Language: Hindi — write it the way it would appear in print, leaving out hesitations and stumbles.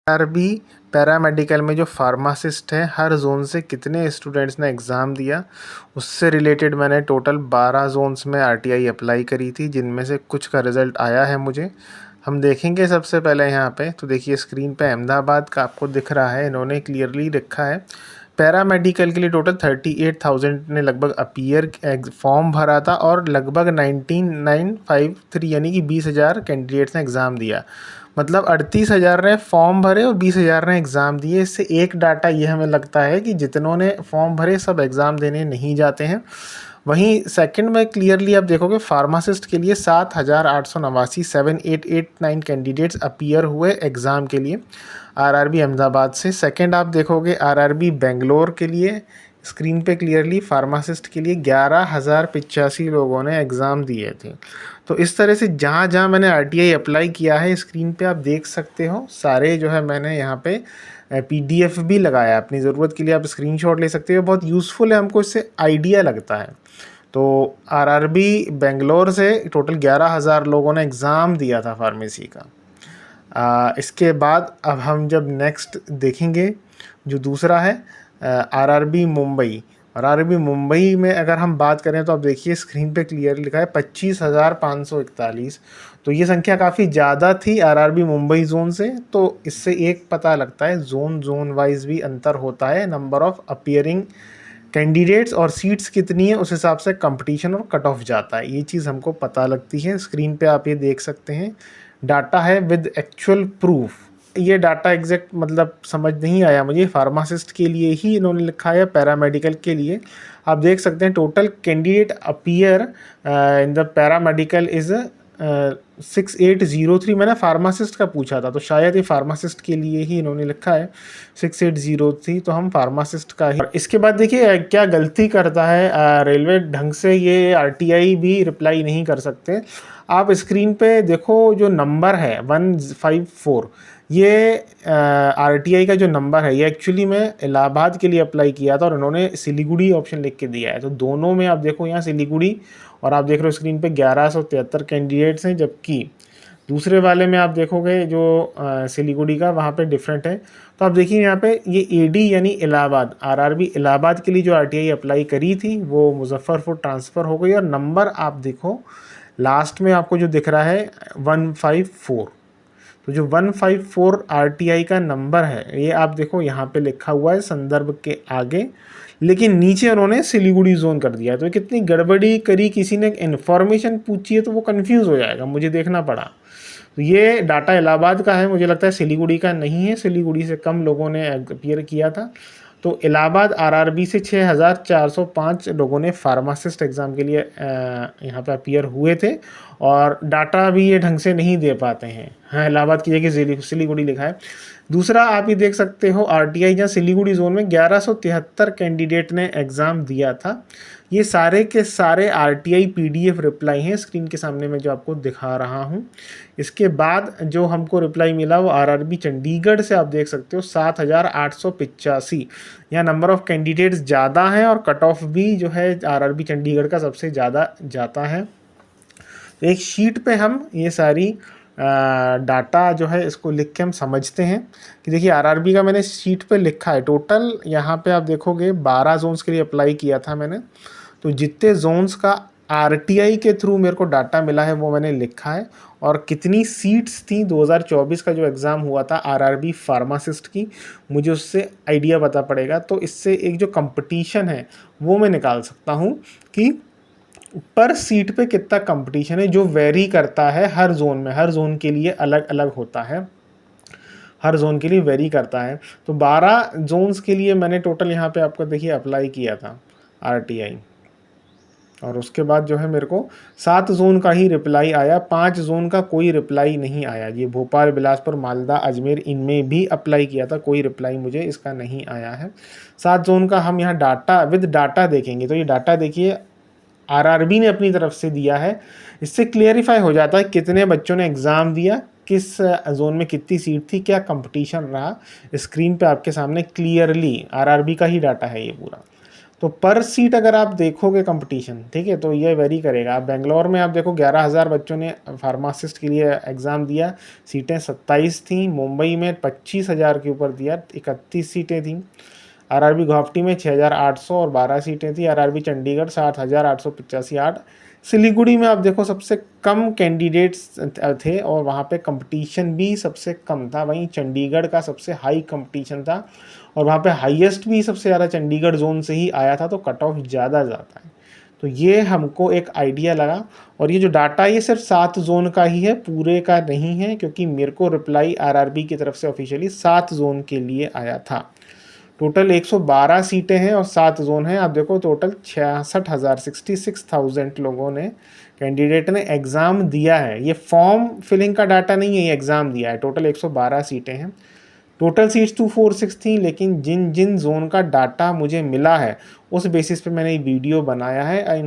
आरबी पैरामेडिकल में जो फार्मासिस्ट हैं, हर जोन से कितने स्टूडेंट्स ने एग्ज़ाम दिया, उससे रिलेटेड मैंने टोटल 12 जोन्स में आरटीआई अप्लाई करी थी, जिनमें से कुछ का रिज़ल्ट आया है मुझे। हम देखेंगे सबसे पहले यहाँ पे, तो देखिए स्क्रीन पे अहमदाबाद का आपको दिख रहा है, इन्होंने क्लियरली लिखा है पैरामेडिकल के लिए टोटल 38,000 ने लगभग अपीयर फॉर्म भरा था और लगभग 19,953 यानी कि 20,000 कैंडिडेट्स ने एग्ज़ाम दिया। मतलब 38,000 ने फॉर्म भरे और 20,000 ने एग्ज़ाम दिए। इससे एक डाटा ये हमें लगता है कि जितनों ने फॉर्म भरे सब एग्ज़ाम देने नहीं जाते हैं। वहीं सेकंड में क्लियरली आप देखोगे फार्मासिस्ट के लिए 7,889 7,889 कैंडिडेट्स अपीयर हुए एग्ज़ाम के लिए आरआरबी अहमदाबाद से। सेकंड आप देखोगे आरआरबी बेंगलोर के लिए, स्क्रीन पे क्लियरली फार्मासिस्ट के लिए 11,085 लोगों ने एग्ज़ाम दिए थे। तो इस तरह से जहाँ जहाँ मैंने आरटीआई अप्लाई किया है स्क्रीन पे आप देख सकते हो सारे जो है मैंने यहाँ पे पीडीएफ भी लगाया, अपनी ज़रूरत के लिए आप स्क्रीनशॉट ले सकते हो, बहुत यूज़फुल है, हमको इससे आइडिया लगता है। तो आरआरबी बेंगलोर से टोटल 11,000 लोगों ने एग्ज़ाम दिया था फार्मेसी का। इसके बाद अब हम जब नेक्स्ट देखेंगे जो दूसरा है आरआरबी मुंबई। और आरआरबी मुंबई में अगर हम बात करें तो आप देखिए स्क्रीन पे क्लियर लिखा है 25,541। तो ये संख्या काफ़ी ज़्यादा थी आरआरबी मुंबई जोन से। तो इससे एक पता लगता है जोन वाइज भी अंतर होता है, नंबर ऑफ़ अपीयरिंग कैंडिडेट्स और सीट्स कितनी है उस हिसाब से कंपटीशन और कट ऑफ जाता है, ये चीज़ हमको पता लगती है। स्क्रीन पे आप ये देख सकते हैं डाटा है विद एक्चुअल प्रूफ। ये डाटा एग्जैक्ट मतलब समझ नहीं आया मुझे, फार्मासिस्ट के लिए ही इन्होंने लिखा है, पैरामेडिकल के लिए आप देख सकते हैं total candidate appear in the paramedical is 6803। मैंने फार्मासिस्ट का पूछा था तो शायद ये फार्मासिस्ट के लिए ही इन्होंने लिखा है 6803, तो हम फार्मासिस्ट का ही। इसके बाद देखिए क्या गलती करता है रेलवे, ढंग से ये आरटीआई भी रिप्लाई नहीं कर सकते। आप स्क्रीन पे देखो जो नंबर है 154, ये आरटीआई का जो नंबर है ये एक्चुअली मैं इलाहाबाद के लिए अप्लाई किया था और इन्होंने सिलीगुड़ी ऑप्शन लिख के दिया है। तो दोनों में आप देखो यहाँ सिलीगुड़ी और आप देख रहे हो स्क्रीन पे 1173 कैंडिडेट्स हैं, जबकि दूसरे वाले में आप देखोगे जो सिलीगुड़ी का वहाँ पे डिफरेंट है। तो आप देखिए यहाँ पे ये एडी यानी इलाहाबाद, आरआरबी इलाहाबाद के लिए जो आरटीआई अप्लाई करी थी वो मुजफ्फरपुर ट्रांसफ़र हो गई और नंबर आप देखो लास्ट में आपको जो दिख रहा है 154। तो जो 154 आरटीआई का नंबर है ये आप देखो यहाँ पे लिखा हुआ है संदर्भ के आगे, लेकिन नीचे उन्होंने सिलीगुड़ी जोन कर दिया है। तो कितनी गड़बड़ी करी, किसी ने इन्फॉर्मेशन पूछी है तो वो कंफ्यूज हो जाएगा, मुझे देखना पड़ा। तो ये डाटा इलाहाबाद का है, मुझे लगता है सिलीगुड़ी का नहीं है, सिलीगुड़ी से कम लोगों ने अपीयर किया था। तो इलाहाबाद आरआरबी से 6,405 लोगों ने फार्मासिस्ट एग्ज़ाम के लिए यहाँ पे अपीयर हुए थे और डाटा भी ये ढंग से नहीं दे पाते हैं। हाँ, इलाहाबाद की जगह सिलीगुड़ी लिखा है। दूसरा आप ये देख सकते हो आरटीआई जहाँ सिलीगुड़ी जोन में 1173 कैंडिडेट ने एग्ज़ाम दिया था। ये सारे के सारे आरटीआई पीडीएफ रिप्लाई हैं स्क्रीन के सामने मैं जो आपको दिखा रहा हूँ। इसके बाद जो हमको रिप्लाई मिला वो आरआरबी चंडीगढ़ से, आप देख सकते हो 7,885। यहाँ नंबर ऑफ़ कैंडिडेट्स ज़्यादा हैं और कट ऑफ भी जो है आरआरबी चंडीगढ़ का सबसे ज़्यादा जाता है। तो एक शीट पे हम ये सारी डाटा जो है इसको लिख के हम समझते हैं कि देखिए आरआरबी का मैंने शीट पे लिखा है टोटल, यहाँ पे आप देखोगे 12 जोन्स के लिए अप्लाई किया था मैंने। तो जितने जोन्स का आरटीआई के थ्रू मेरे को डाटा मिला है वो मैंने लिखा है, और कितनी सीट्स थी 2024 का जो एग्ज़ाम हुआ था आरआरबी फार्मासिस्ट की, मुझे उससे आइडिया पता पड़ेगा। तो इससे एक जो कंपटीशन है वो मैं निकाल सकता हूँ कि पर सीट पे कितना कंपटीशन है, जो वेरी करता है हर जोन में, हर जोन के लिए अलग अलग होता है, हर जोन के लिए वेरी करता है। तो 12 जोन्स के लिए मैंने टोटल यहाँ पे आपको देखिए अप्लाई किया था आरटीआई, और उसके बाद जो है मेरे को 7 जोन का ही रिप्लाई आया, 5 जोन का कोई रिप्लाई नहीं आया। ये भोपाल, बिलासपुर, मालदा, अजमेर, इनमें भी अप्लाई किया था, कोई रिप्लाई मुझे इसका नहीं आया है। 7 जोन का हम यहाँ डाटा विद डाटा देखेंगे तो ये डाटा देखिए आरआरबी ने अपनी तरफ से दिया है। इससे क्लियरिफाई हो जाता है कितने बच्चों ने एग्ज़ाम दिया, किस जोन में कितनी सीट थी, क्या कंपटीशन रहा। स्क्रीन पे आपके सामने क्लियरली आरआरबी का ही डाटा है ये पूरा। तो पर सीट अगर आप देखोगे कंपटीशन, ठीक है, तो ये वेरी करेगा। आप बेंगलोर में आप देखो 11,000 बच्चों ने फार्मासिस्ट के लिए एग्ज़ाम दिया, सीटें 27 थी। मुंबई में 25,000 के ऊपर दिया, 31 सीटें थी। आरआरबी गुवाहाटी में 6,800 और 12 सीटें थी। आरआरबी चंडीगढ़ 7,885 8। सिलीगुड़ी में आप देखो सबसे कम कैंडिडेट्स थे और वहाँ पे कंपटीशन भी सबसे कम था। वहीं चंडीगढ़ का सबसे हाई कंपटीशन था और वहाँ पे हाईएस्ट भी सबसे ज़्यादा चंडीगढ़ जोन से ही आया था, तो कट ऑफ ज़्यादा जाता है। तो ये हमको एक आइडिया लगा। और ये जो डाटा ये सिर्फ 7 जोन का ही है, पूरे का नहीं है, क्योंकि मेरे को रिप्लाई आरआरबी की तरफ से ऑफिशियली 7 जोन के लिए आया था। टोटल 112 सीटें हैं और 7 जोन हैं। आप देखो टोटल 66,000 लोगों ने, कैंडिडेट ने एग्ज़ाम दिया है। ये फॉर्म फिलिंग का डाटा नहीं है, ये एग्ज़ाम दिया है। टोटल 112 सीटें हैं। टोटल सीट्स 246 थी, लेकिन जिन जिन जोन का डाटा मुझे मिला है उस बेसिस पे मैंने वीडियो बनाया है। आई